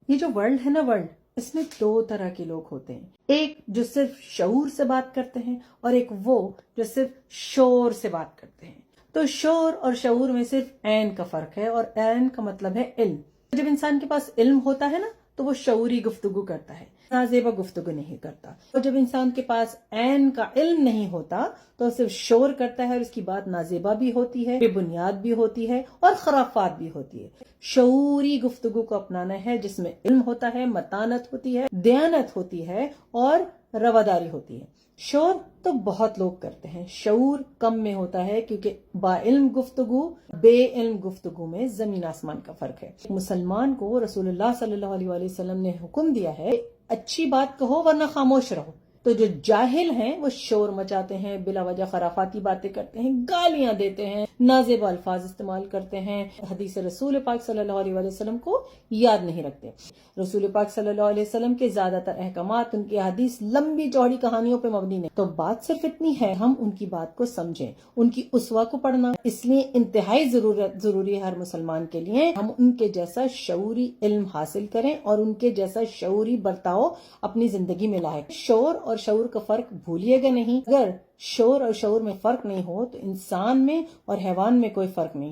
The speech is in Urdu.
یہ جو ورلڈ ہے نا ورلڈ، اس میں دو طرح کے لوگ ہوتے ہیں، ایک جو صرف شعور سے بات کرتے ہیں اور ایک وہ جو صرف شور سے بات کرتے ہیں۔ تو شور اور شعور میں صرف عین کا فرق ہے، اور عین کا مطلب ہے علم۔ جب انسان کے پاس علم ہوتا ہے نا تو وہ شعوری گفتگو کرتا ہے، نازیبا گفتگو نہیں کرتا۔ اور جب انسان کے پاس عین کا علم نہیں ہوتا تو صرف شور کرتا ہے، اور اس کی بات نازیبا بھی ہوتی ہے، بے بنیاد بھی ہوتی ہے اور خرافات بھی ہوتی ہے۔ شعوری گفتگو کو اپنانا ہے جس میں علم ہوتا ہے، متانت ہوتی ہے، دیانت ہوتی ہے اور رواداری ہوتی ہے۔ شور تو بہت لوگ کرتے ہیں، شعور کم میں ہوتا ہے، کیونکہ با علم گفتگو بے علم گفتگو میں زمین آسمان کا فرق ہے۔ مسلمان کو رسول اللہ صلی اللہ علیہ وآلہ وسلم نے حکم دیا ہے اچھی بات کہو ورنہ خاموش رہو۔ تو جو جاہل ہیں وہ شور مچاتے ہیں، بلا وجہ خرافاتی باتیں کرتے ہیں، گالیاں دیتے ہیں، نازیبا الفاظ استعمال کرتے ہیں، حدیث رسول پاک صلی اللہ علیہ وآلہ وسلم کو یاد نہیں رکھتے۔ رسول پاک صلی اللہ علیہ وسلم کے زیادہ تر احکامات، ان کی حدیث لمبی چوڑی کہانیوں پہ مبنی نہیں۔ تو بات صرف اتنی ہے ہم ان کی بات کو سمجھیں، ان کی اسوہ کو پڑھنا اس لیے انتہائی ضروری ہے ہر مسلمان کے لیے، ہم ان کے جیسا شعوری علم حاصل کریں اور ان کے جیسا شعوری برتاؤ اپنی زندگی میں لائیں۔ شور اور شعور کا فرق بھولیے گا نہیں۔ اگر شور اور شعور میں فرق نہیں ہو تو انسان میں اور حیوان میں کوئی فرق نہیں۔